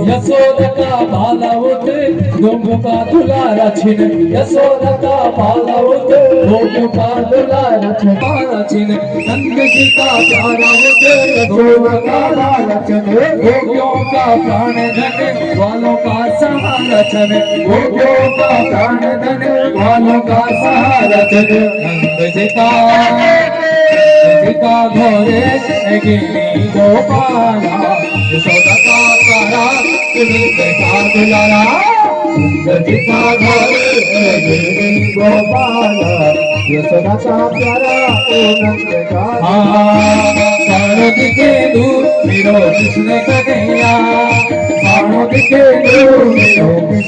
यशोदा का बाला उठे गोपू का दुलारा छिन यशोदा का बाला उठे गोपू का दुलारा छिन नंद जी का प्यारा उठे यशोदा का बाला छिन गोपियों का प्राण धन वालों का सहारा छन गोपियों का प्राण धन वालों का सहारा छन नंद जी का घोरे गिनी गोपाला यशोदा का प्यारा का दुलारा नंद का घोरे गिनी गोपाला यशोदा का प्यारा नंद का दिखे दूर मेरो कृष्ण कन्हैया दिखे दूर मेरो